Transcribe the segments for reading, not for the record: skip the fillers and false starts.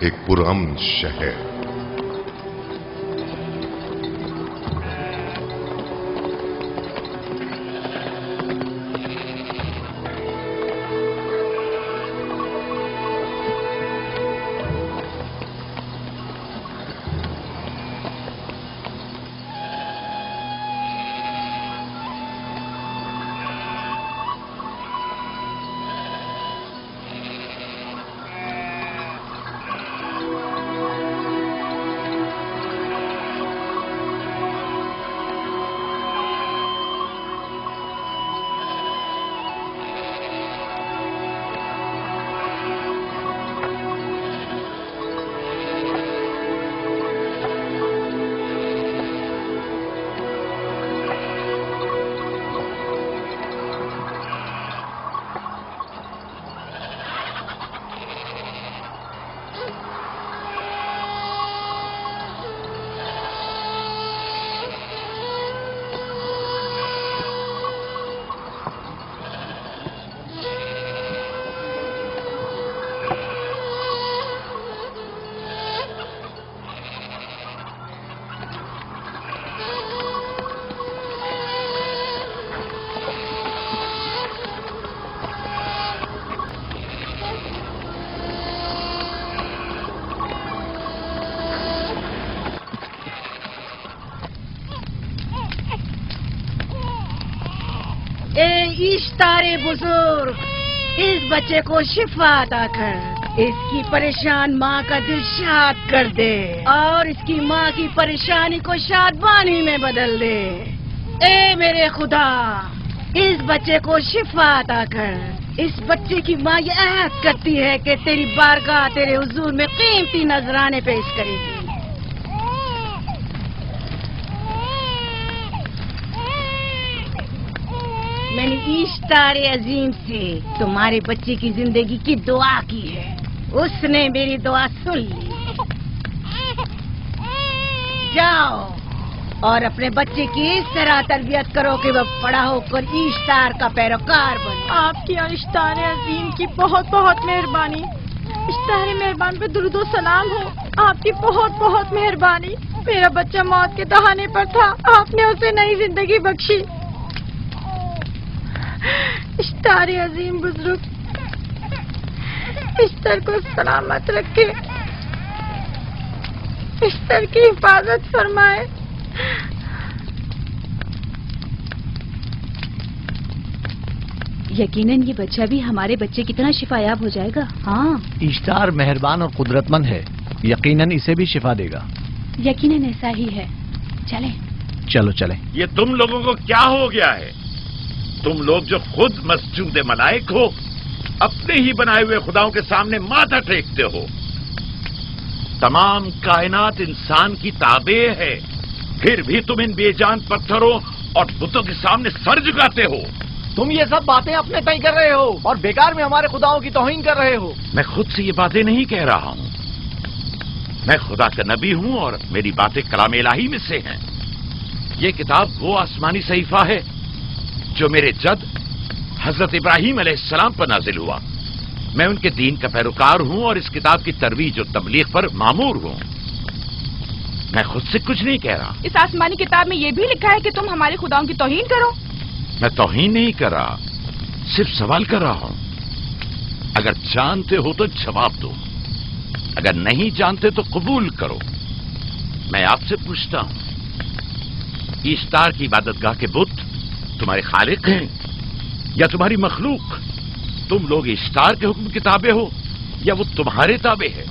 ایک پرامن شہر. اشتار بزرگ، اس بچے کو شفا عطا کر، اس کی پریشان ماں کا دل شاد کر دے اور اس کی ماں کی پریشانی کو شادمانی میں بدل دے. اے میرے خدا، اس بچے کو شفا عطا کر. اس بچے کی ماں یہ عہد کرتی ہے کہ تیری بارگاہ تیرے حضور میں قیمتی نذرانے پیش کرے گی. میں نے اشتار عظیم سے تمہارے بچے کی زندگی کی دعا کی ہے، اس نے میری دعا سن لی. جاؤ اور اپنے بچے کی اس طرح تربیت کرو کہ وہ بڑا ہو کر اشتار کا پیروکار بنے. آپ کی اور اشتار عظیم کی بہت بہت مہربانی. اشتار مہربان پہ درود و سلام ہو. آپ کی بہت بہت مہربانی. میرا بچہ موت کے دہانے پر تھا، آپ نے اسے نئی زندگی بخشی. اشتار عظیم بزرگ اشتر کو سلامت رکھے، اشتر کی حفاظت فرمائے. یقیناً یہ بچہ بھی ہمارے بچے کی طرح شفا یاب ہو جائے گا. ہاں، اشتار مہربان اور قدرت مند ہے، یقیناً اسے بھی شفا دے گا. یقیناً ایسا ہی ہے. چلیں. چلو چلیں. یہ تم لوگوں کو کیا ہو گیا ہے؟ تم لوگ جو خود مسجود ملائک ہو، اپنے ہی بنائے ہوئے خداؤں کے سامنے ماتھا ٹیکتے ہو. تمام کائنات انسان کی تابع ہے، پھر بھی تم ان بے جان پتھروں اور بتوں کے سامنے سر جھکاتے ہو. تم یہ سب باتیں اپنے تئیں کر رہے ہو اور بیکار میں ہمارے خداؤں کی توہین کر رہے ہو. میں خود سے یہ باتیں نہیں کہہ رہا ہوں، میں خدا کا نبی ہوں اور میری باتیں کلام الہی میں سے ہیں. یہ کتاب وہ آسمانی صحیفہ ہے جو میرے جد حضرت ابراہیم علیہ السلام پر نازل ہوا. میں ان کے دین کا پیروکار ہوں اور اس کتاب کی ترویج و تبلیغ پر مامور ہوں. میں خود سے کچھ نہیں کہہ رہا. اس آسمانی کتاب میں یہ بھی لکھا ہے کہ تم ہمارے خداؤں کی توہین کرو. میں توہین نہیں کر رہا، صرف سوال کر رہا ہوں. اگر جانتے ہو تو جواب دو، اگر نہیں جانتے تو قبول کرو. میں آپ سے پوچھتا ہوں، اشتار کی عبادت گاہ کے بت تمہارے خالق ہیں یا تمہاری مخلوق؟ تم لوگ اشتار کے حکم کے تابع ہو یا وہ تمہارے تابع ہے؟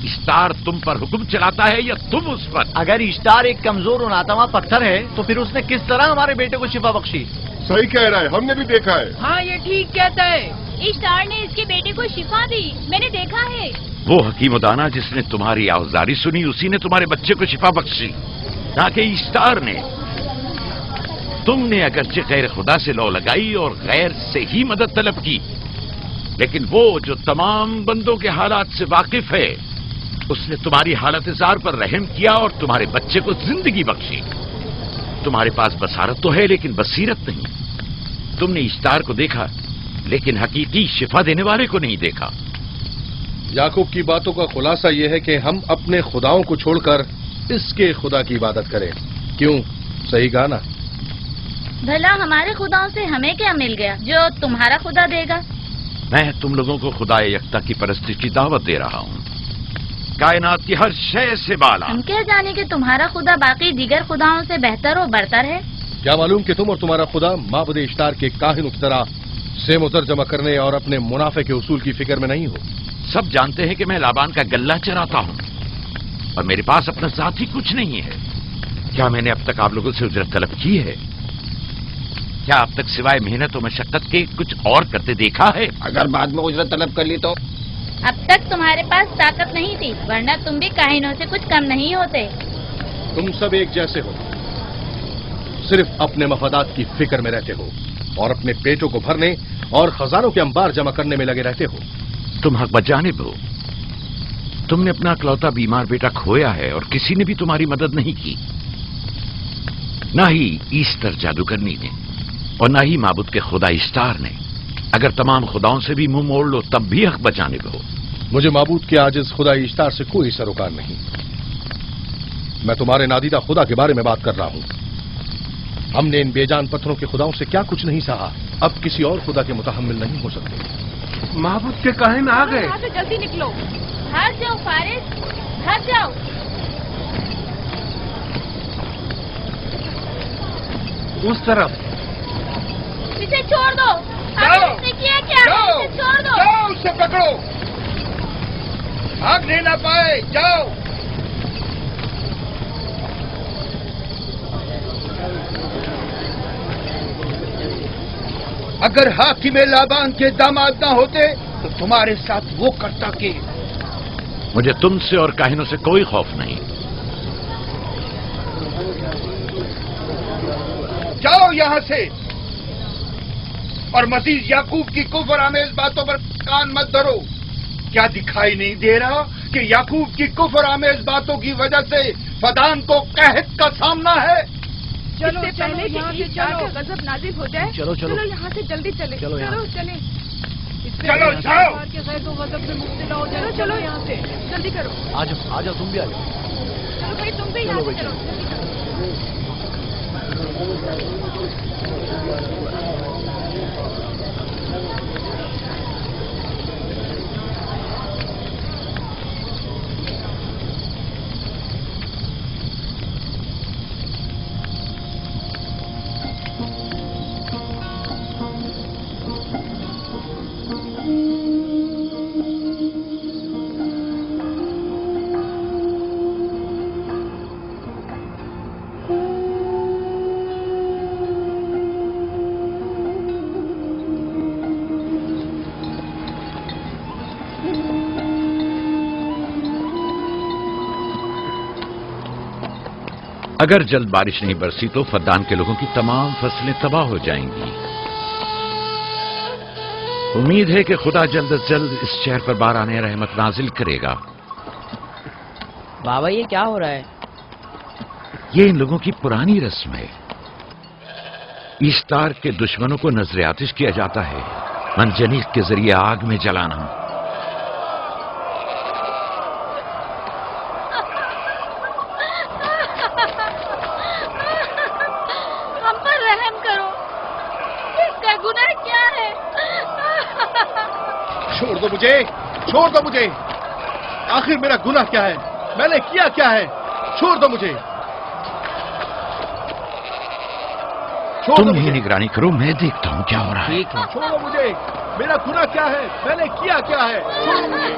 اشتار تم پر حکم چلاتا ہے یا تم اس پر؟ اگر اشتار ایک کمزور اور ناتواں پتھر ہے تو پھر اس نے کس طرح ہمارے بیٹے کو شفا بخشی؟ صحیح کہہ رہا ہے، ہم نے بھی دیکھا ہے. ہاں یہ ٹھیک کہتا ہے. اشتار نے اس کے بیٹے کو شفا دی، میں نے دیکھا ہے. وہ حکیم و دانا جس نے تمہاری آوازاری سنی اسی نے تمہارے بچے کو شفا بخشی، نہ کہ اشتار نے. تم نے اگرچہ غیر خدا سے لو لگائی اور غیر سے ہی مدد طلب کی، لیکن وہ جو تمام بندوں کے حالات سے واقف ہے اس نے تمہاری حالت زار پر رحم کیا اور تمہارے بچے کو زندگی بخشی. تمہارے پاس بصارت تو ہے لیکن بصیرت نہیں. تم نے اشتار کو دیکھا لیکن حقیقی شفا دینے والے کو نہیں دیکھا. याकूब की बातों का खुलासा यह है कि हम अपने खुदाओं को छोड़कर इसके खुदा की इबादत करें। क्यों? सही कहा ना? भला हमारे खुदाओं से हमें क्या मिल गया जो तुम्हारा खुदा देगा? मैं तुम लोगों को खुदा यकता की परस्ती की दावत दे रहा हूँ, कायनात की हर शय से बाला। हम क्या जाने कि तुम्हारा खुदा बाकी दीगर खुदाओं से बेहतर और बरतर है? क्या मालूम कि तुम और तुम्हारा खुदा माबुद इश्तार के काहिनों की तरह सेम-उतर जमा करने और अपने मुनाफे के उसूल की फिक्र में नहीं हो। सब जानते हैं कि मैं लाबान का गल्ला चराता हूँ और मेरे पास अपना साथी कुछ नहीं है। क्या मैंने अब तक आप लोगों से उजरत तलब की है? क्या अब तक सिवाय मेहनत और मशक्कत के कुछ और करते देखा है? अगर बाद में उजरत तलब कर ली तो? अब तक तुम्हारे पास ताकत नहीं थी, वरना तुम भी काहिनों से कुछ कम नहीं होते। तुम सब एक जैसे हो, सिर्फ अपने मफादात की फिक्र में रहते हो और अपने पेटों को भरने और खजानों के अंबार जमा करने में लगे रहते हो। तुम हक बजानिब हो। तुमने अपना इकलौता बीमार बेटा खोया है और किसी ने भी तुम्हारी मदद नहीं की, ना ही ईस्टर जादूगरनी ने और ना ही माबुद के खुदा इश्तार ने। अगर तमाम खुदाओं से भी मुंह मोड़ लो तब भी हक बजानिब हो। मुझे माबूद के आजिज खुदा इश्तार से कोई सरोकार नहीं। मैं तुम्हारे नादीदा खुदा के बारे में बात कर रहा हूं। हमने इन बेजान पत्थरों के खुदाओं से क्या कुछ नहीं सहा, अब किसी और खुदा के मुतहम्मिल नहीं हो सकते। माबूद के काहिन आ गए। यहाँ से जल्दी निकलो। भाग जाओ फारिस, भाग जाओ। उस तरफ इसे छोड़ दो। आपने किया क्या? इसे छोड़ दो। जाओ, उसे पकड़ो, भागने ना पाए। जाओ। अगर हाकिम लाबान के दामाद ना होते तो तुम्हारे साथ वो करता के। मुझे तुमसे और काहिनों से कोई खौफ नहीं। जाओ यहां से और मजीद याकूब की कुफर आमेज बातों पर कान मत धरो। क्या दिखाई नहीं दे रहा कि याकूब की कुफर आमेज बातों की वजह से फदान को कहत का सामना है? चलो पहले यहाँ से चलो, गजब नाजिल हो जाए। चलो चलो चलो यहाँ से जल्दी चले। चलो यहाँ चलो चले। चलो जाओ। गजब से मुब्तला हो जाए। चलो यहाँ से जल्दी करो। आ जाओ तुम भी आ जाओ। चलो भाई तुम भी यहाँ से चलो। अगर जल्द बारिश नहीं बरसी तो फद्दान के लोगों की तमाम फसलें तबाह हो जाएंगी। उम्मीद है कि खुदा जल्द अज जल्द इस शहर पर बाराने रहमत नाजिल करेगा। बाबा ये क्या हो रहा है? ये इन लोगों की पुरानी रस्म है। ईस्तार के दुश्मनों को नजर आतिश किया जाता है, मनजनीक के जरिए आग में जलाना। हम पर रहम करो, इसका गुनाह क्या है? छोड़ दो मुझे, छोड़ दो मुझे। आखिर मेरा गुनाह क्या है? मैंने किया क्या है? छोड़ दो मुझे, छोड़ तुम दो ही मुझे। निगरानी करो, मैं देखता हूं क्या हो रहा है। ठीक है। छोड़ो मुझे, मेरा गुनाह क्या है? मैंने किया क्या है? छोड़ो मुझे।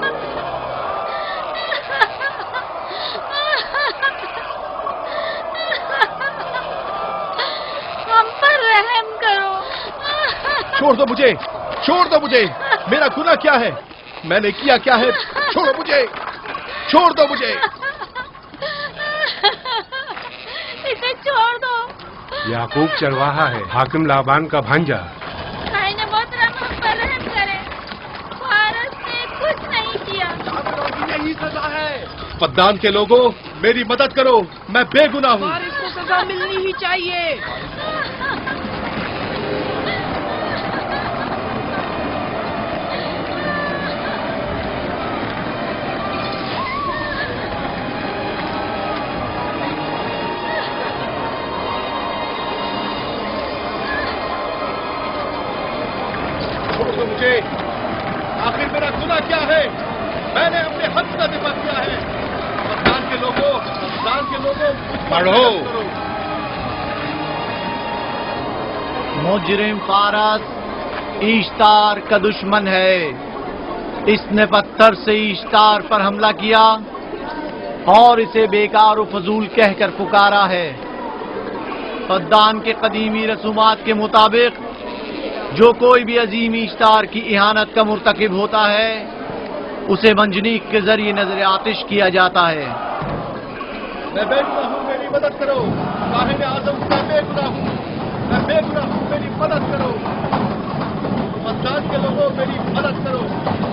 हम पर रहम करो। छोड़ दो मुझे, छोड़ दो मुझे। मेरा गुनाह क्या है? मैंने किया क्या है? छोड़ो मुझे, छोड़ दो मुझे। इसे छोड़ दो। याकूब चरवाहा है, हाकिम लाबान का भांजा। भाई ने बहुत हम पर रहम करे। फारस ने कुछ नहीं किया। यही सजा है। पद्दान के लोगों, मेरी मदद करो, मैं बेगुनाह हूँ। और इसको सजा मिलनी ही चाहिए। مجھے آخر میرا گناہ کیا ہے؟ میں نے اپنے حق کا دفاع کیا ہے. افغان کے لوگوں پڑھو. مجرم فارس ایشتار کا دشمن ہے. اس نے پتھر سے ایشتار پر حملہ کیا اور اسے بیکار و فضول کہہ کر پکارا ہے. فدان کے قدیمی رسومات کے مطابق جو کوئی بھی عظیم ایشتار کی اہانت کا مرتکب ہوتا ہے اسے منجنیق کے ذریعے نظر آتش کیا جاتا ہے. میں بے گناہ ہوں، میری مدد کرو. قاہر اعظم میں بے گناہ ہوں، میں بے گناہ ہوں، میری مدد کرو. افغان کے لوگوں میری مدد کرو،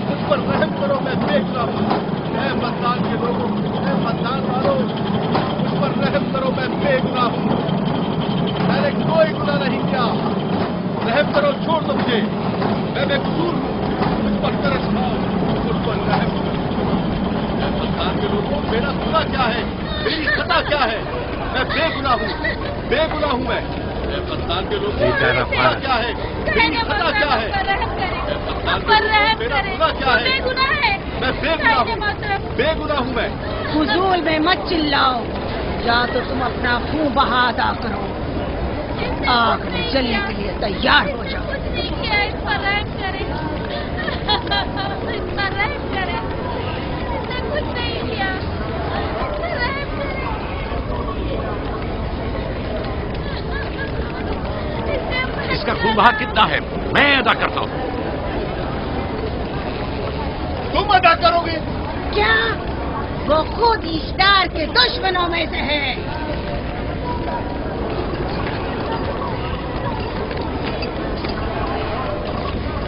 مجھ پر رحم کرو، میں بے گناہ ہوں. اے افغان کے لوگوں، اے افغان والوں، مجھ پر رحم کرو، میں بے گناہ ہوں. میں نے کوئی گناہ نہیں کیا. رحم کرو، چھوڑ دو مجھے. میں بے قصور ہوں، مجھ پر ترس کھاؤ، مجھ پر رحم کرو. اے افغان کے لوگوں، میرا گناہ کیا ہے؟ میری خطا کیا ہے؟ میں بے گناہ ہوں، بے گناہ ہوں میں. اے افغان کے لوگوں، میرا گناہ کیا ہے؟ میری خطا کیا ہے؟ اے افغان کے لوگوں، میرا گناہ کیا ہے؟ میں بے گناہ ہوں، بے گناہ ہوں میں. فضول میں مت چلاؤ، یا تو تم اپنا خون بہا ادا کرو. آگ میں جلنے کے لیے تیار ہو جاؤ. کچھ نہیں کیا، اس پر رحم کرے. اس پر رحم کرے. اس نے کچھ نہیں کیا. اس پر رحم کرے. اس کا خون بہا کتنا ہے میں ادا کرتا ہوں. تم ادا کرو گے؟ کیا وہ خود ایشتار کے دشمنوں میں سے ہے؟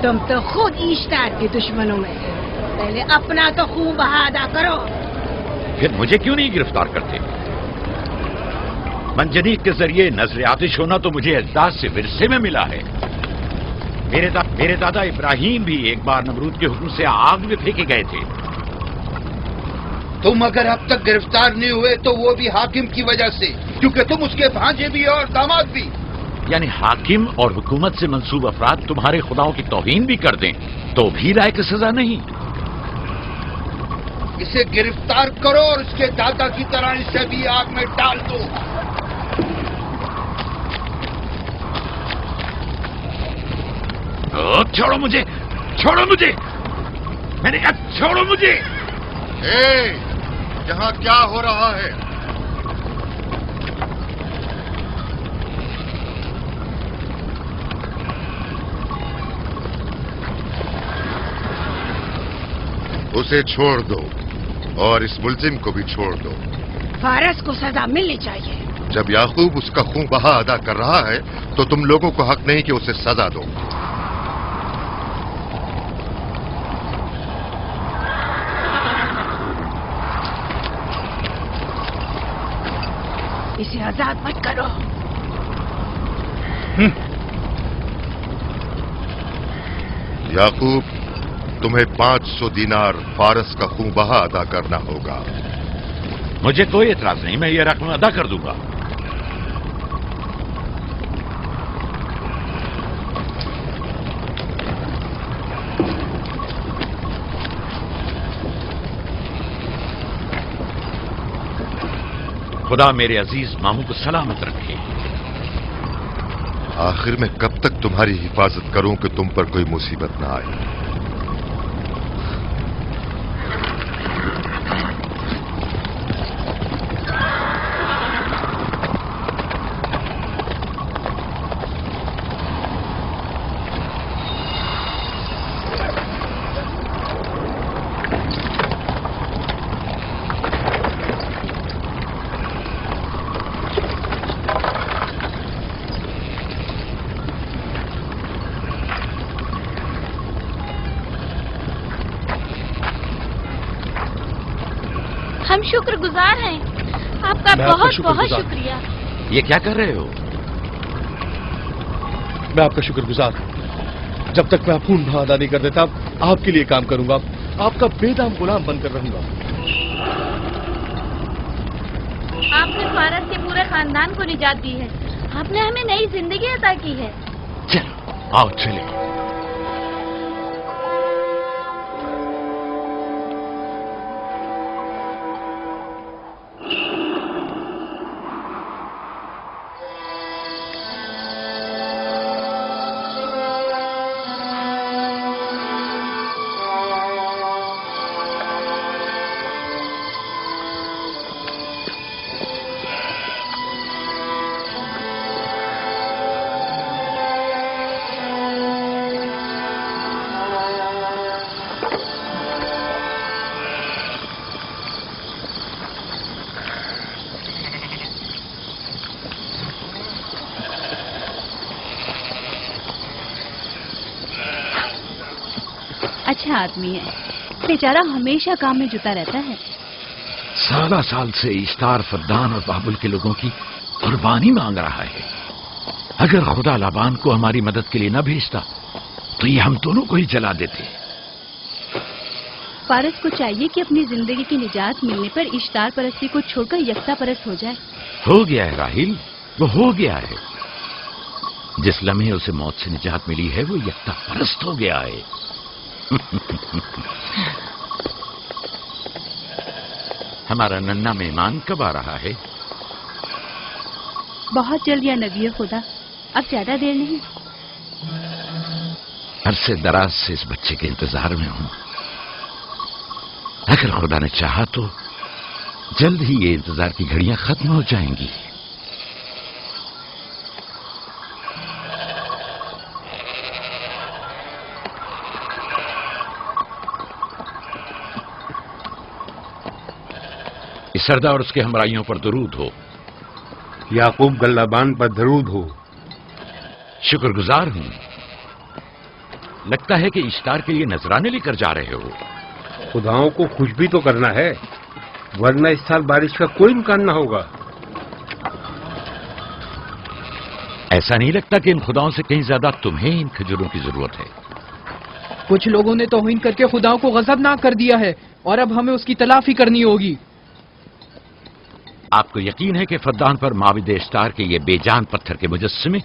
تم تو خود ایشتار کے دشمنوں میں سے. پہلے اپنا تو خون بہا ادا کرو. پھر مجھے کیوں نہیں گرفتار کرتے؟ منجنیق کے ذریعے نظر آتش ہونا تو مجھے اجداد سے ورثے میں ملا ہے. میرے دادا ابراہیم بھی ایک بار نمرود کے حکم سے آگ میں پھینکے گئے تھے. تم اگر اب تک گرفتار نہیں ہوئے تو وہ بھی حاکم کی وجہ سے، کیونکہ تم اس کے بھانجے بھی اور داماد بھی. یعنی حاکم اور حکومت سے منسوب افراد تمہارے خداؤں کی توہین بھی کر دیں تو بھی لائق سزا نہیں. اسے گرفتار کرو اور اس کے دادا کی طرح اسے بھی آگ میں ڈال دو. چھوڑو مجھے، چھوڑو مجھے. میں نے کہا چھوڑو مجھے. یہاں کیا ہو رہا ہے؟ اسے چھوڑ دو اور اس ملزم کو بھی چھوڑ دو. فارس کو سزا ملنی چاہیے. جب یعقوب اس کا خون بہا ادا کر رہا ہے تو تم لوگوں کو حق نہیں کہ اسے سزا دو. اسے آزاد مت کرو. یعقوب، تمہیں 500 دینار فارس کا خون بہا ادا کرنا ہوگا. مجھے کوئی اعتراض نہیں، میں یہ رقم ادا کر دوں گا. خدا میرے عزیز ماموں کو سلامت رکھے. آخر میں کب تک تمہاری حفاظت کروں کہ تم پر کوئی مصیبت نہ آئے؟ ہم شکر گزار ہیں. آپ کا بہت بہت شکریہ. یہ کیا کر رہے ہو؟ میں آپ کا شکر گزار ہوں. جب تک میں خون بہا ادا نہیں کر دیتا آپ کے لیے کام کروں گا. آپ کا بے دام غلام بن کر رہوں گا. آپ نے فارس کے پورے خاندان کو نجات دی ہے. آپ نے ہمیں نئی زندگی عطا کی ہے. چلو آؤ چلے. اچھا آدمی ہے، بیچارہ ہمیشہ کام میں جتا رہتا ہے. سالہ سال سے اشتار فدان اور بابل کے لوگوں کی قربانی مانگ رہا ہے. اگر خدا لابان کو ہماری مدد کے لیے نہ بھیجتا تو یہ ہم دونوں کو ہی جلا دیتے. فارس کو چاہیے کہ اپنی زندگی کی نجات ملنے پر اشتار پرستی کو چھوڑ کر یکتا پرست ہو جائے. ہو گیا ہے راہیل، وہ ہو گیا ہے. جس لمحے اسے موت سے نجات ملی ہے وہ یکتا پرست ہو گیا ہے. ہمارا ننھا مہمان کب آ رہا ہے؟ بہت جلد یا نبی خدا، اب زیادہ دیر نہیں. عرصے دراز سے اس بچے کے انتظار میں ہوں. اگر خدا نے چاہا تو جلد ہی یہ انتظار کی گھڑیاں ختم ہو جائیں گی. اس سردار اور اس کے ہمراہیوں پر درود ہو. یعقوب گلابان پر درود ہو. شکر گزار ہوں. لگتا ہے کہ اشتار کے لیے نذرانے لے کر جا رہے ہو. خداؤں کو خوش بھی تو کرنا ہے، ورنہ اس سال بارش کا کوئی امکان نہ ہوگا. ایسا نہیں لگتا کہ ان خداؤں سے کہیں زیادہ تمہیں ان کھجوروں کی ضرورت ہے؟ کچھ لوگوں نے توہین کر کے خداؤں کو غضبناک کر دیا ہے اور اب ہمیں اس کی تلافی کرنی ہوگی. آپ کو یقین ہے کہ فدان پر معبد اشتار کے یہ بے جان پتھر کے مجسمے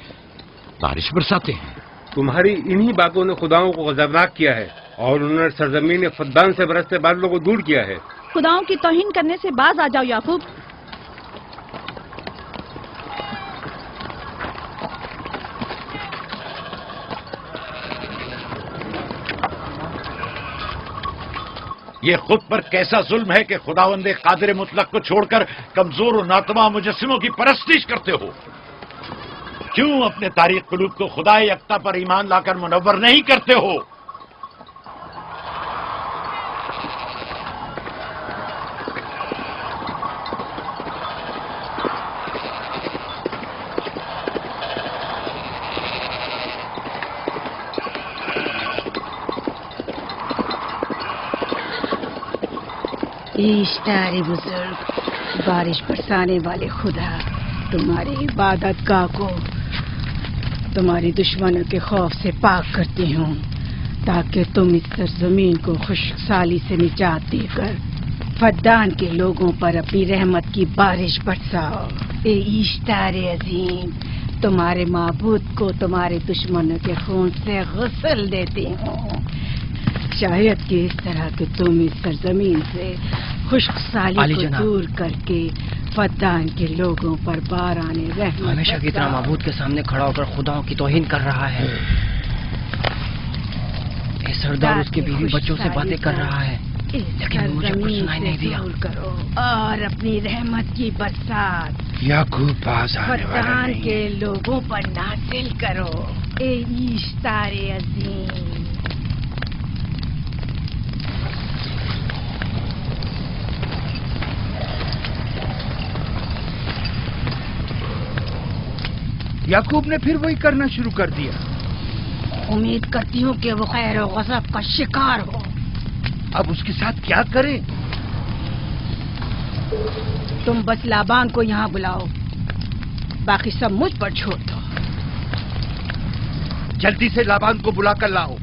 بارش برساتے ہیں؟ تمہاری انہی باتوں نے خداؤں کو غضبناک کیا ہے اور انہوں نے سرزمین فدان سے برستے بادلوں کو دور کیا ہے. خداؤں کی توہین کرنے سے باز آ جاؤ یعقوب. یہ خود پر کیسا ظلم ہے کہ خداوند قادر مطلق کو چھوڑ کر کمزور و ناتواں مجسموں کی پرستش کرتے ہو. کیوں اپنے تاریخ قلوب کو خدا یکتا پر ایمان لا کر منور نہیں کرتے ہو؟ اشتار بزرگ، بارش برسانے والے خدا، تمہاری عبادت گاہ کو تمہاری دشمنوں کے خوف سے پاک کرتی ہوں تاکہ تم اس سرزمین کو خشک سالی سے نجات دے کر فدان کے لوگوں پر اپنی رحمت کی بارش برساؤ. اے اشتار عظیم، تمہارے معبود کو تمہارے دشمنوں کے خون سے غسل دیتی ہوں. شاید کہ اس طرح کہ تم اس سرزمین سے خشک سالی کو دور کر کے فدان کے لوگوں پر باران رحمت ہمیشہ کی طرح معبود کے سامنے کھڑا ہو کر خداؤں کی توہین کر رہا ہے. اے سردار اس کے بیوی بچوں سے باتیں کر رہا ہے لیکن مجھے کچھ سنائی نہیں دیا. کرو اور اپنی رحمت کی برسات یعقوب پاس آنے والا فدان نہیں. کے لوگوں پر نازل کرو. اے اشتار عظیم، یعقوب نے پھر وہی کرنا شروع کر دیا. امید کرتی ہوں کہ وہ خیر و غضب کا شکار ہو. اب اس کے ساتھ کیا کریں؟ تم بس لابان کو یہاں بلاؤ، باقی سب مجھ پر چھوڑ دو. جلدی سے لابان کو بلا کر لاؤ.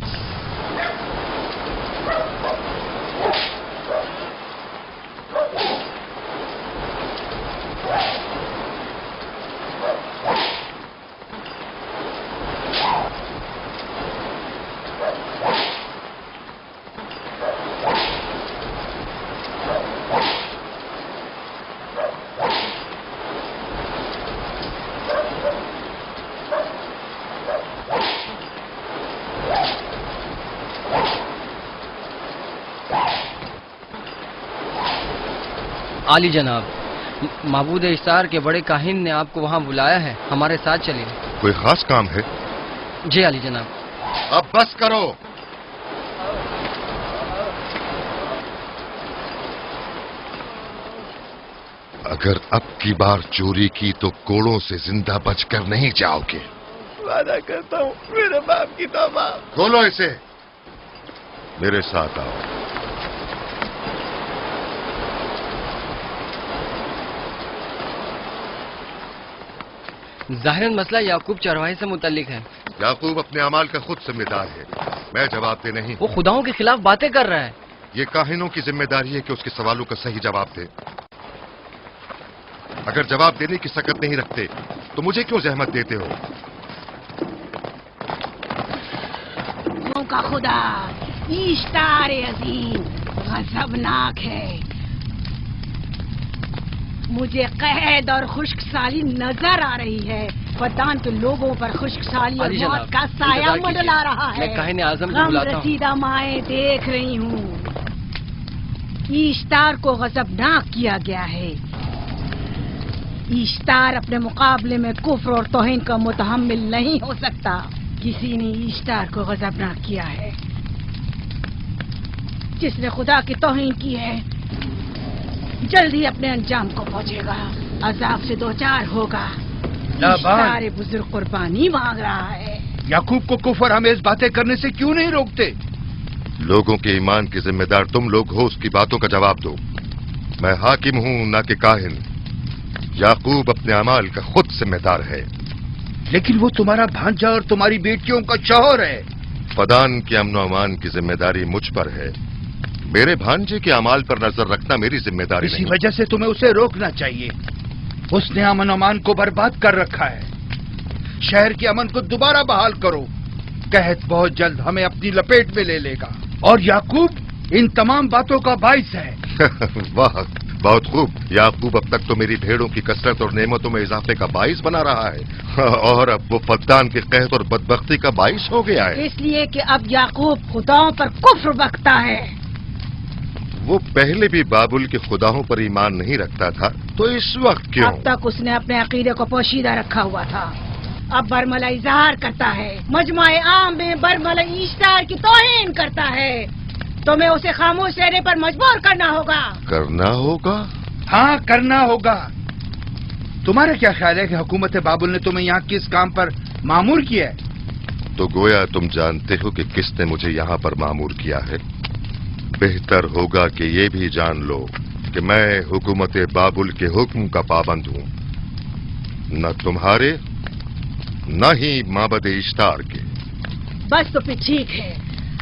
عالی جناب، معبود اشتار کے بڑے کاہن نے آپ کو وہاں بلایا ہے، ہمارے ساتھ چلیے. کوئی خاص کام ہے؟ جی عالی جناب. اب بس کرو. اگر اب کی بار چوری کی تو کوڑوں سے زندہ بچ کر نہیں جاؤ گے. وعدہ کرتا ہوں میرے باپ کی توبہ. کھولو اسے. मेरे साथ आओ। ज़ाहिरन मसला याकूब चरवाहे से मुतल्लिक है। याकूब अपने अमाल का खुद जिम्मेदार है, मैं जवाब दे नहीं। वो खुदाओं के खिलाफ बातें कर रहा है। ये काहिनों की जिम्मेदारी है कि उसके सवालों का सही जवाब दे। अगर जवाब देने की सकत नहीं रखते तो मुझे क्यों जहमत देते हो? का खुदा इश्तार अजीम गजबनाक है। मुझे कैद और खुश्कसाली नजर आ रही है। फद्दान के लोगों पर खुश्कसाली और मौत का साया मंडला रहा है। मैं काहिन आज़म को गम बुलाता हूं। रसीदा माए देख रही हूँ। इश्तार को गजबनाक किया गया है। इश्तार अपने मुकाबले में कुफ्र और तौहीन का मुतहम्मिल नहीं हो सकता। किसी ने इश्तार को गजबनाक किया है। जिसने खुदा की तौहीन की है जल्दी अपने अंजाम को पहुंचेगा, अजाब से दो चार होगा। इश्तार बुजुर्ग कुर्बानी मांग रहा है। याकूब को कुफर हमें इस बातें करने से क्यों नहीं रोकते? लोगों के ईमान की जिम्मेदार तुम लोग हो, उसकी बातों का जवाब दो। मैं हाकिम हूं ना कि काहिन। याकूब अपने अमाल का खुद जिम्मेदार है। लेकिन वो तुम्हारा भांजा और तुम्हारी बेटियों का शौहर है। फदान के अमन अमान की जिम्मेदारी मुझ पर है। मेरे भांजे के अमाल पर नजर रखना मेरी जिम्मेदारी इसी नहीं। वजह से तुम्हें उसे रोकना चाहिए। उसने अमन अमान को बर्बाद कर रखा है। शहर के अमन को दोबारा बहाल करो। कहत बहुत जल्द हमें अपनी लपेट में ले लेगा और याकूब इन तमाम बातों का बाइस है। वाह, बहुत खूब। याकूब अब तक तो मेरी भेड़ों की कसरत और नेमतों में इजाफे का बाइस बना रहा है और अब वो फद्दान के कहत और बदबख्ती का बाइस हो गया है। इसलिए कि अब याकूब खुदाओं पर कुफ्र बकता है। वो पहले भी बाबुल के खुदाओं पर ईमान नहीं रखता था, तो इस वक्त क्यों? अब तक उसने अपने अकीदे को पोशीदा रखा हुआ था। अब बरमला इजहार करता है, मजमाए आम में बरमला इश्तार की तौहीन करता है। तुम्हें उसे खामोश रहने पर मजबूर करना होगा। करना होगा? हाँ, करना होगा। तुम्हारा क्या ख्याल है कि हुकूमत बाबुल ने तुम्हें यहाँ किस काम पर मामूर किया है? तो गोया तुम जानते हो कि किसने मुझे यहाँ पर मामूर किया है। बेहतर होगा कि ये भी जान लो कि मैं हुकूमत बाबुल के हुक्म का पाबंद हूँ, न तुम्हारे न ही माबद इश्तार के। बस तो फिर ठीक है।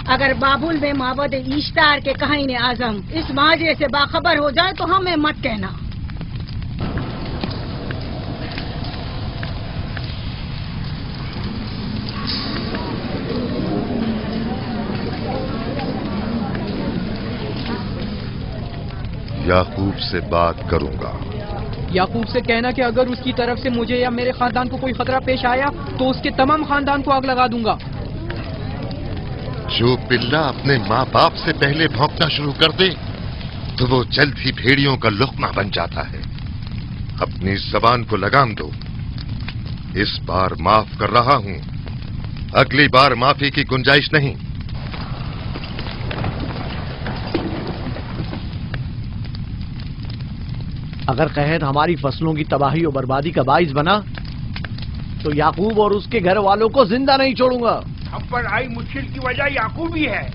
अगर बाबुल में माबद इश्तार के काहिन आजम इस माजरे से बाखबर हो जाए तो हमें मत कहना। याकूब से बात करूंगा। याकूब से कहना कि अगर उसकी तरफ से मुझे या मेरे खानदान को कोई खतरा पेश आया तो उसके तमाम खानदान को आग लगा दूंगा। जो पिल्ला अपने माँ बाप से पहले भौंकना शुरू कर दे तो वो जल्द ही भेड़ियों का लुक़मा बन जाता है। अपनी जबान को लगाम दो। इस बार माफ कर रहा हूं, अगली बार माफी की गुंजाइश नहीं। अगर कहत हमारी फसलों की तबाही और बर्बादी का बाइस बना तो याकूब और उसके घर वालों को जिंदा नहीं छोड़ूंगा। हम पर आई मुश्किल की वजह याकूब ही है।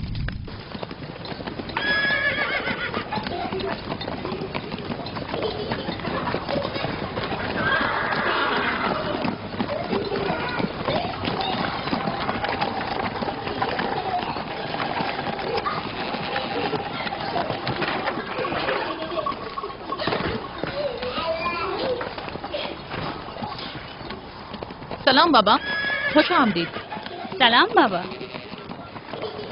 सलाम बाबा, खुश आमदीद। सलाम बाबा।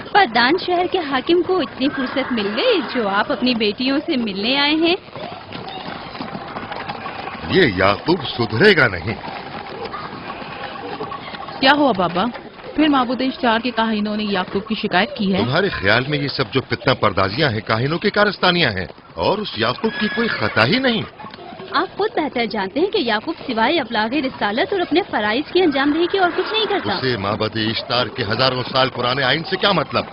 फद्दान शहर के हाकिम को इतनी फुर्सत मिल गई जो आप अपनी बेटियों से मिलने आए हैं। ये याकूब सुधरेगा नहीं। क्या हुआ बाबा? फिर माबूद इश्तार के काहिनों ने याकूब की शिकायत की है? तुम्हारे ख्याल में ये सब जो फितना पर्दाजियां हैं काहिनों की कारस्तानियां हैं और उस याकूब की कोई खता ही नहीं। आप खुद बेहतर जानते हैं कि याकूब सिवाय अबलागे रिसालत और अपने फराइज की अंजामदही की और कुछ नहीं करता। उसे माबद इश्तार के हजारों साल पुराने आइन से क्या मतलब?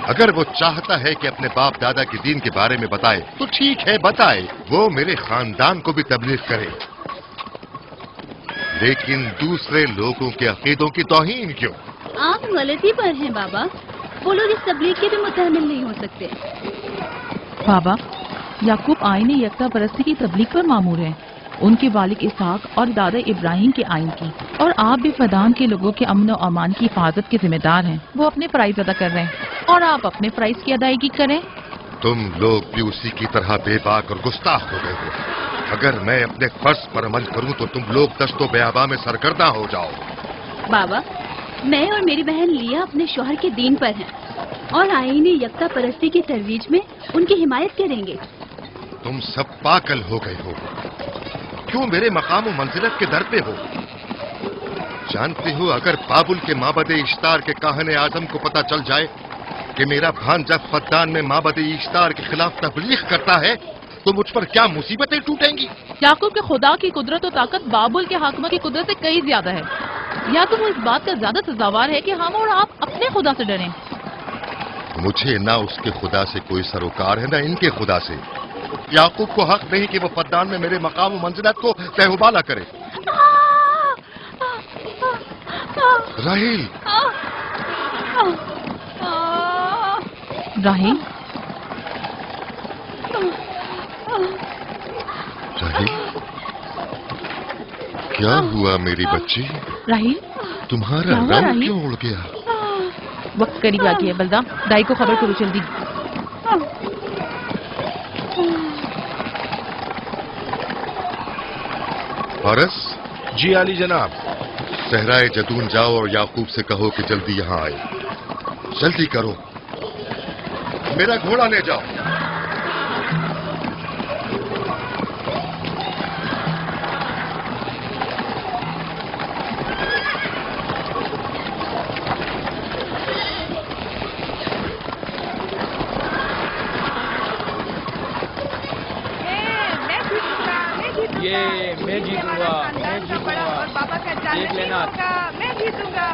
अगर वो चाहता है कि अपने बाप दादा के दीन के बारे में बताए तो ठीक है, बताए। वो मेरे खानदान को भी तबलीग करे, लेकिन दूसरे लोगों के अकीदों की तौहीन क्यों? आप गलती पर हैं बाबा। वो लोग इस तबलीग के भी मुतहम्मिल नहीं हो सकते। बाबा, याकूब आईन यकता परस्ती की तबलीग पर मामूर हैं, उनके वालिद इसहाक और दादा इब्राहिम के आइन की, और आप भी फदान के लोगों के अमन और अमान की हिफाजत के जिम्मेदार हैं। वो अपने फराइज अदा कर रहे हैं और आप अपने फराइज की अदायगी करें। तुम लोग भी उसी की तरह बेबाक और गुस्ताख हो गए हो। अगर मैं अपने फर्ज पर अमल करूं तो तुम लोग दस्तो बेआबा में सरगर्दा हो जाओ। बाबा, मैं और मेरी बहन लिया अपने शौहर के दीन पर हैं और आईन यकता परस्ती की तरवीज में उनकी हिमायत करेंगे। तुम सब पागल हो गए हो। क्यों मेरे मकाम और मंजिलत के दर पे हो? जानते हो, अगर बाबुल के माबद इश्तार के काहने आजम को पता चल जाए कि मेरा भांजा फद्दान में माबद इश्तार के खिलाफ तबलीग करता है तो मुझ पर क्या मुसीबतें टूटेंगी। याकूब के खुदा की कुदरत और ताकत बाबुल के हाकिमा की कुदरत से कई ज्यादा है। या तो वो इस बात का ज्यादा सजावार है कि हम और आप अपने खुदा से डरें। मुझे ना उसके खुदा से कोई सरोकार है ना इनके खुदा से। याकूब को हक नहीं कि वो फद्दान में मेरे मकाम और मंजिलत को तहबाला करे। राहील, राहील, राहील, क्या हुआ मेरी बच्ची? राहील, तुम्हारा रंग क्यों उड़ गया? वक्त करीब आ गया। बलदा, दाई को खबर करो जल्दी। फारस? जी आली जनाब। सहराए जतून जाओ और याकूब से कहो कि जल्दी यहाँ आए। जल्दी करो, मेरा घोड़ा ले जाओ। ये मैं जीतूंगा, मैं जीतूंगा, देख लेना। मैं जीतूंगा,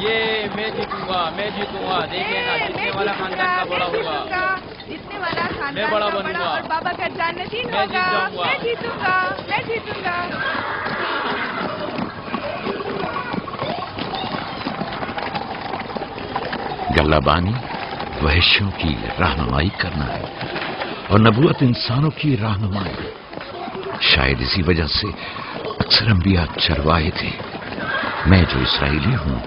ये मैं जीतूंगा, मैं जीतूंगा, देख लेना। जीतने वाला खानदान का बड़ा होगा, जीतने वाला खानदान मैं बड़ा का बनूंगा और बाबा का जाननशीन मैं होगा। जीत जाऊंगा। मैं जीतूंगा, मैं जीतूंगा। गल्लाबानी वहशियों की रहनुमाई करना है और नबूवत इंसानों की रहनुमाई। शायद इसी वजह से अक्सर अंबिया चरवाहे थे। मैं जो इसराइली हूं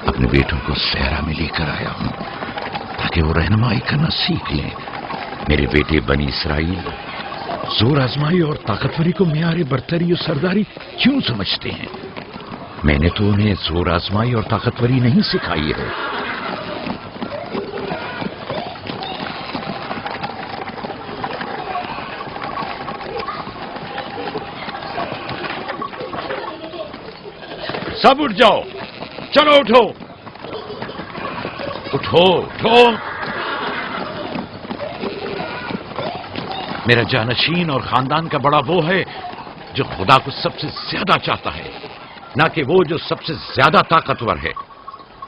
अपने बेटों को सहरा में लेकर आया हूं ताकि वो रहनुमाई करना सीख लें। मेरे बेटे बनी इसराइल जोर आजमाई और ताकतवरी को मियार बरतरी और सरदारी क्यों समझते हैं? मैंने तो उन्हें जोर आजमाई और ताकतवरी नहीं सिखाई है। सब उठ जाओ, चलो उठो, उठो, उठो। मेरा जानशीन और खानदान का बड़ा वो है जो खुदा को सबसे ज्यादा चाहता है, ना कि वो जो सबसे ज्यादा ताकतवर है।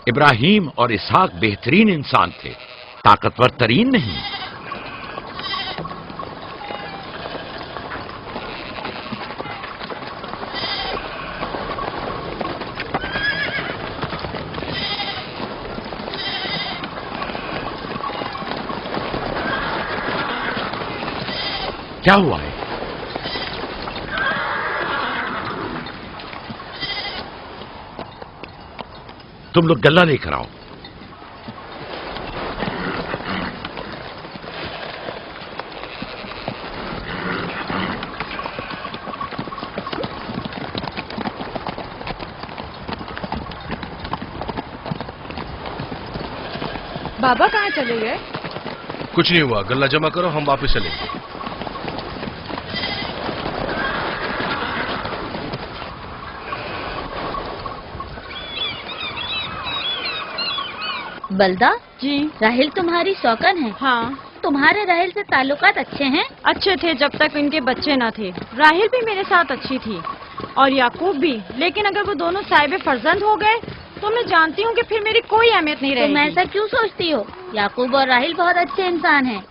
इब्राहिम और इसहाक बेहतरीन इंसान थे, ताकतवर तरीन नहीं। क्या हुआ है? तुम लोग गल्ला लेकर आओ। बाबा कहाँ चले गए? कुछ नहीं हुआ, गल्ला जमा करो, हम वापस चलेंगे। बलदा जी। राहिल तुम्हारी शौकन है? हाँ। तुम्हारे राहिल से ताल्लुकात अच्छे हैं? अच्छे थे जब तक इनके बच्चे न थे। राहिल भी मेरे साथ अच्छी थी और याकूब भी, लेकिन अगर वो दोनों साहिब फर्जंद हो गए तो मैं जानती हूँ कि फिर मेरी कोई अहमियत नहीं रहेगी। तुम ऐसा क्यों सोचती हो? याकूब और राहिल बहुत अच्छे इंसान हैं।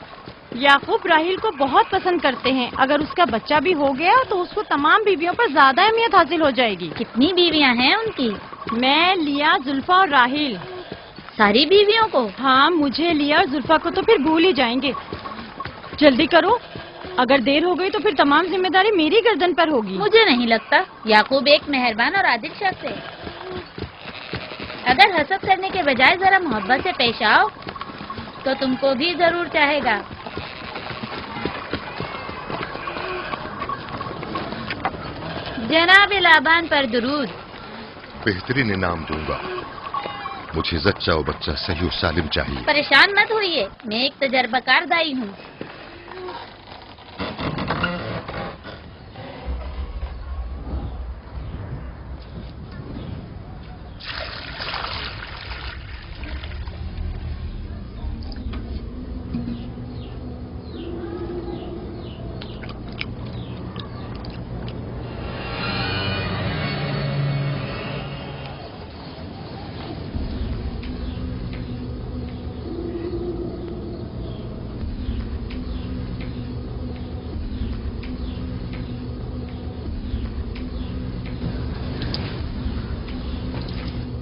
याकूब राहिल को बहुत पसंद करते हैं। अगर उसका बच्चा भी हो गया तो उसको तमाम बीवियों पर ज्यादा अहमियत हासिल हो जाएगी। कितनी बीवियां हैं उनकी? मैं, लिया, जुल्फा और राहिल। सारी बीवियों को? हाँ, मुझे लिया और जुल्फा को तो फिर भूल ही जाएंगे। जल्दी करो, अगर देर हो गई तो फिर तमाम जिम्मेदारी मेरी गर्दन पर होगी। मुझे नहीं लगता। याकूब एक मेहरबान और आदिल शख्स है। अगर हसद करने के बजाय जरा मोहब्बत से पेश आओ तो तुमको भी जरूर चाहेगा। जनाब लाबान पर दुरूद। बेहतरीन इनाम दूंगा। मुझे जच्चा और बच्चा सही और सालिम चाहिए। परेशान मत होइए, मैं एक तजर्बाकार दाई हूँ।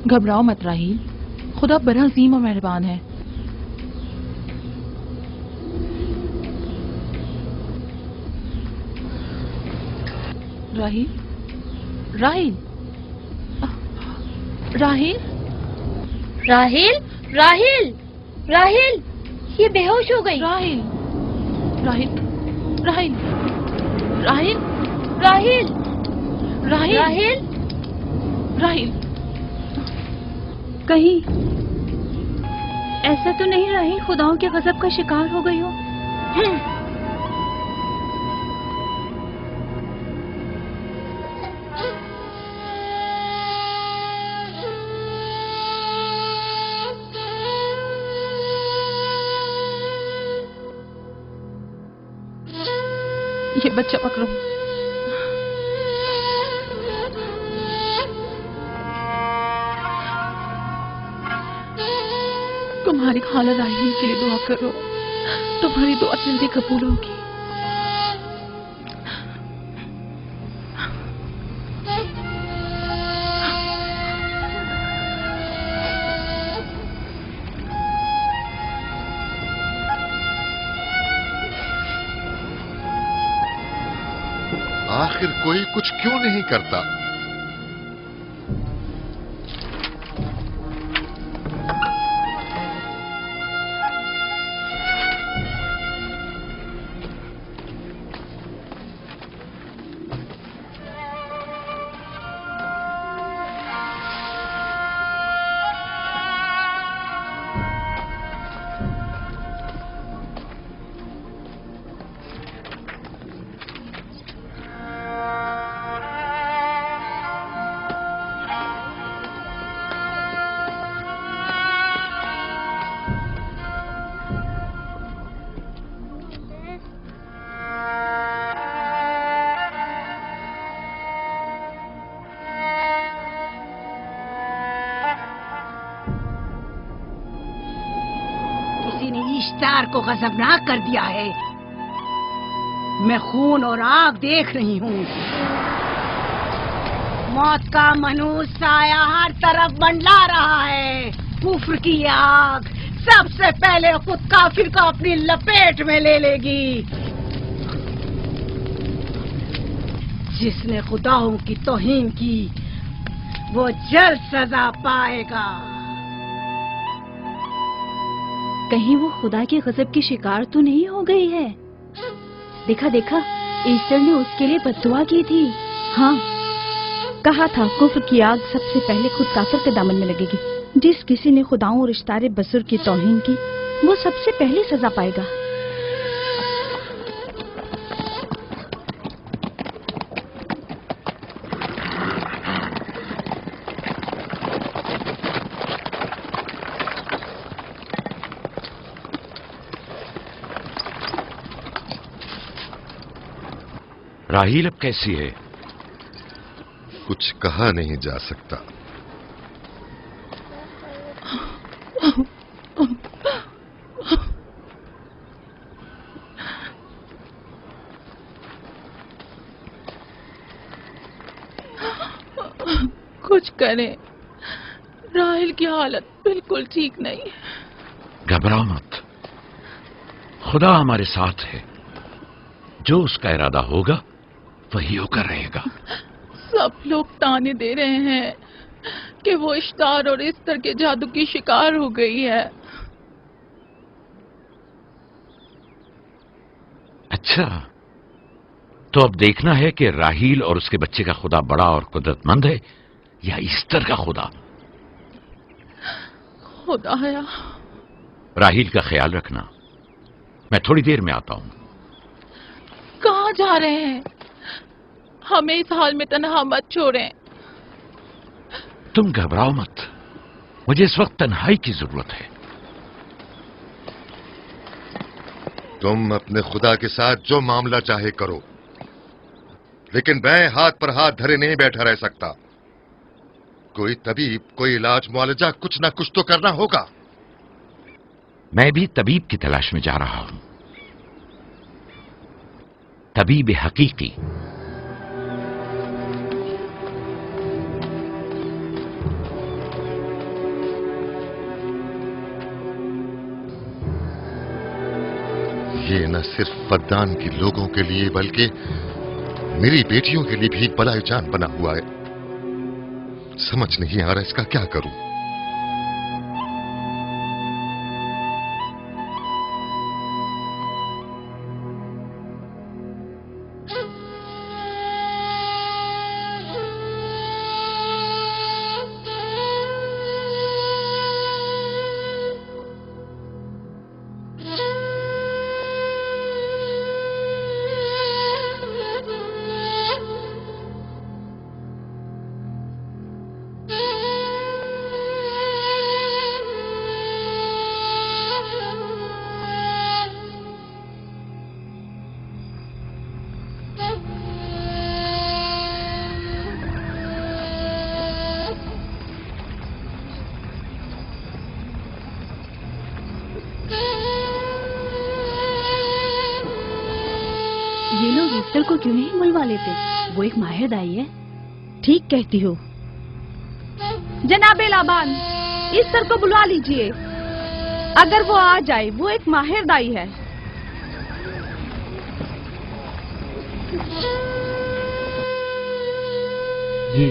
घबराओ मत राहील, खुदा बड़ा अजीम और मेहरबान है। राहील, राहील, राहील, राहील, राहील, राहील, ये बेहोश हो गई। राहील, राहील, राहील, राहील, राहील, राहील, राहील, राहील। कहीं ऐसा तो नहीं राहील खुदाओं के गजब का शिकार हो गई हो? ये बच्चा पकड़ो। तुम्हारी खाला राहील के लिए दुआ करो, तुम्हारी दुआ जल्दी कबूल होगी। आखिर कोई कुछ क्यों नहीं करता? इश्तार को गजबनाक कर दिया है। मैं खून और आग देख रही हूँ। मौत का मनूस साया हर तरफ मंडला रहा है। कुफ्र की आग सबसे पहले खुद काफिर को अपनी लपेट में ले लेगी। जिसने खुदाओं की तौहीन की वो जल्द सजा पाएगा। कहीं वो खुदा के गजब की शिकार तो नहीं हो गई है? देखा देखा, ईस्टर ने उसके लिए बद्दुआ की थी। हाँ, कहा था कुफ्र की आग सबसे पहले खुद काफिर के दामन में लगेगी। जिस किसी ने खुदाओं और इश्तारे बुजुर्ग की तौहीन की वो सबसे पहले सजा पाएगा। राहील अब कैसी है? कुछ कहा नहीं जा सकता। कुछ करें, राहील राहिल की हालत बिल्कुल ठीक नहीं। घबराओ मत, खुदा हमारे साथ है। जो उसका इरादा होगा वही होकर रहेगा। सब लोग ताने दे रहे हैं कि वो इश्तार और इस्तर के जादू की शिकार हो गई है। अच्छा, तो अब देखना है कि राहील और उसके बच्चे का खुदा बड़ा और कुदरतमंद है या ईस्टर का खुदा। खुदाया, राहील का ख्याल रखना, मैं थोड़ी देर में आता हूं। कहाँ जा रहे हैं? हमें इस हाल में तन्हा मत छोड़ें। तुम घबराओ मत, मुझे इस वक्त तन्हाई की जरूरत है। तुम अपने खुदा के साथ जो मामला चाहे करो, लेकिन मैं हाथ पर हाथ धरे नहीं बैठा रह सकता। कोई तबीब, कोई इलाज, मुआलजा, कुछ ना कुछ तो करना होगा। मैं भी तबीब की तलाश में जा रहा हूं, तबीब हकीकी। ये न सिर्फ फद्दान के लोगों के लिए बल्कि मेरी बेटियों के लिए भी बला जान बना हुआ है। समझ नहीं आ रहा इसका क्या करूं। ये लोग ईस्टर को क्यों नहीं बुलवा लेते? वो एक माहिर दाई है। ठीक कहती हो। जनाबे लाबान, ईस्टर को बुलवा लीजिए। अगर वो आ जाए, वो एक माहिर दाई है। जी।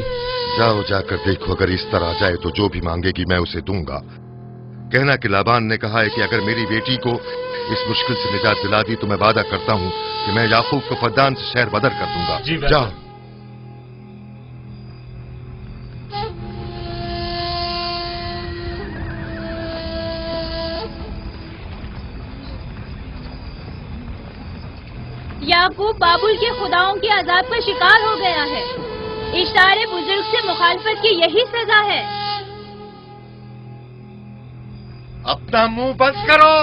जाओ, जाकर देखो, अगर इस तरह आ जाए तो जो भी मांगेगी मैं उसे दूंगा। कहना कि लाबान ने कहा है कि अगर मेरी बेटी को इस मुश्किल से निजात दिला दी तो मैं वादा करता हूं कि मैं याकूब को फद्दान से शहर बदर कर दूंगा। जाओ। याकूब बाबुल के खुदाओं के अजाब का शिकार हो गया है। इशारे बुजुर्ग से मुखालफत की यही सजा है। अपना मुंह बंद करो।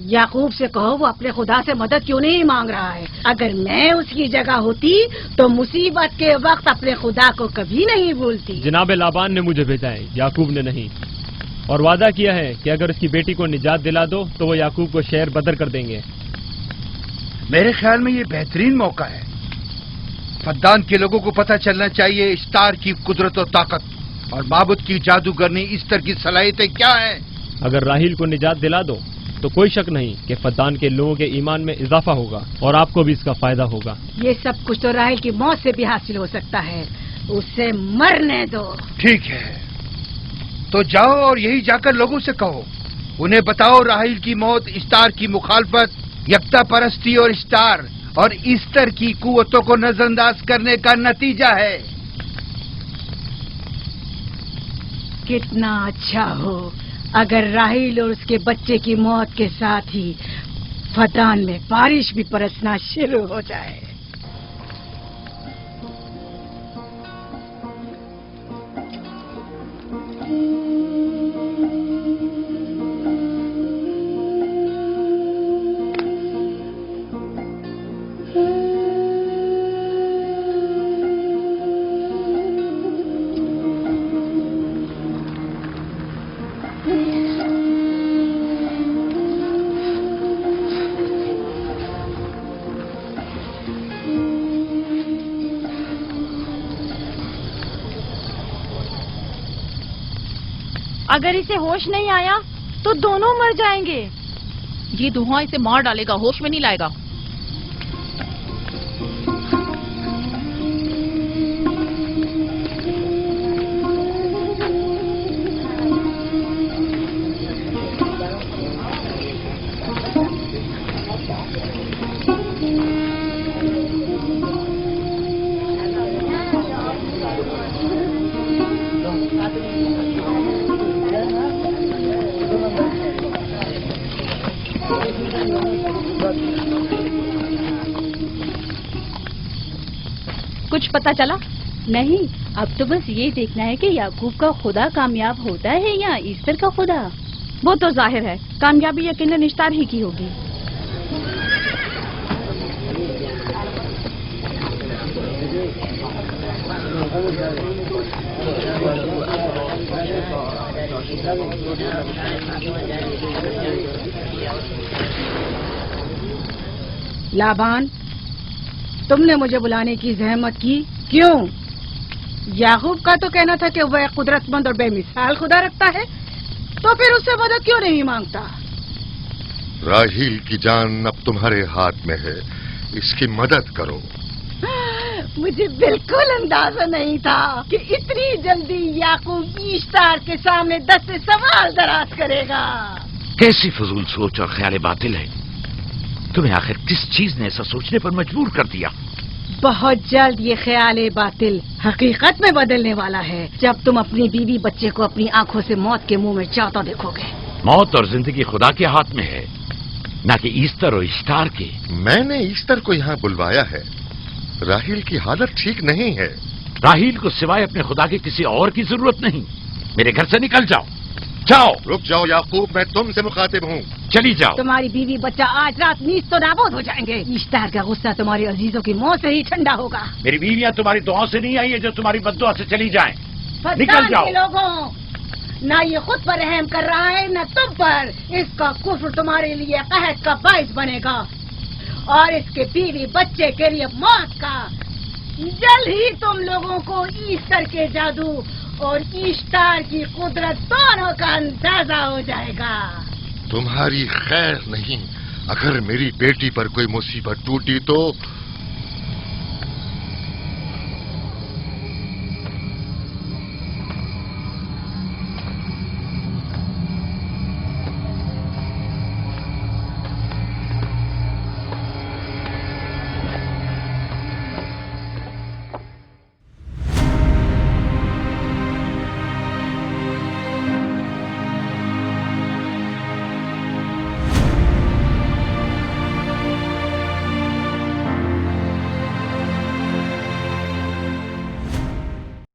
याकूब से कहो वो अपने खुदा से मदद क्यों नहीं मांग रहा है। अगर मैं उसकी जगह होती तो मुसीबत के वक्त अपने खुदा को कभी नहीं भूलती। जनाब लाबान ने मुझे भेजा है, याकूब ने नहीं, और वादा किया है कि अगर उसकी बेटी को निजात दिला दो तो वो याकूब को शहर बदर कर देंगे। मेरे ख्याल में ये बेहतरीन मौका है। फद्दान के लोगों को पता चलना चाहिए इस्तार की कुदरत और ताकत और माबुद की जादूगरनी ईस्टर की सलाहियतें क्या हैं। अगर राहील को निजात दिला दो तो कोई शक नहीं कि फद्दान के लोगों के ईमान में इजाफा होगा और आपको भी इसका फायदा होगा। ये सब कुछ तो राहील की मौत से भी हासिल हो सकता है। उसे मरने दो। ठीक है, तो जाओ और यही जाकर लोगों से कहो, उन्हें बताओ राहील की मौत इस्तार की मुखालफत, यकता परस्ती और इस्तार और ईस्टर की कुव्वतों को नजरअंदाज करने का नतीजा है। कितना अच्छा हो अगर राहील और उसके बच्चे की मौत के साथ ही फद्दान में बारिश भी बरसना शुरू हो जाए। अगर इसे होश नहीं आया तो दोनों मर जाएंगे। ये धुआं इसे मार डालेगा, होश में नहीं लाएगा। कुछ पता चला? नहीं, अब तो बस ये देखना है कि याकूब का खुदा कामयाब होता है या ईस्टर का खुदा। वो तो जाहिर है, कामयाबी यकीनन इश्तार ही की होगी। लाबान, तुमने मुझे बुलाने की जहमत की, क्यों? याकूब का तो कहना था कि वह कुदरतमंद और बेमिसाल खुदा रखता है, तो फिर उससे मदद क्यों नहीं मांगता? राहील की जान अब तुम्हारे हाथ में है, इसकी मदद करो। मुझे बिल्कुल अंदाजा नहीं था कि इतनी जल्दी याकूब ईश्तार के सामने 10 से सवाल दराज करेगा। कैसी फजूल सोच और ख्याल बातिल है। तुम्हें आखिर किस चीज ने ऐसा सोचने पर मजबूर कर दिया? बहुत जल्द ये ख्याल बातिल हकीकत में बदलने वाला है, जब तुम अपनी बीवी बच्चे को अपनी आंखों से मौत के मुंह में जाता देखोगे। मौत और जिंदगी खुदा के हाथ में है, न कि ईस्टर और इश्तार के। मैंने ईस्टर को यहाँ बुलवाया है। राहील की हालत ठीक नहीं है। राहील को सिवाय अपने खुदा के किसी और की जरूरत नहीं। मेरे घर से निकल जाओ। जाओ। रुक जाओ याकूब, मैं तुमसे मुखातिब हूँ। चली जाओ। तुम्हारी बीवी बच्चा आज रात नीच तो नाबूद हो जाएंगे। ईश्तार का गुस्सा तुम्हारे अजीजों की मौत से ही ठंडा होगा। मेरी बीवियां तुम्हारी दुआओं से नहीं आई है जो तुम्हारी बद्दुआ से चली जाएं। निकल जाओ। लोगों, ना ये खुद पर रहम कर रहा है न तुम पर। इसका कुफ्र तुम्हारे लिए कहत का बाइस बनेगा और इसके बीवी बच्चे के लिए मौत का। जल्द ही तुम लोगों को ईस्टर के जादू और ईश्तार की कुदरत दोनों का अंदाजा हो जाएगा। तुम्हारी खैर नहीं। अगर मेरी बेटी पर कोई मुसीबत टूटी तो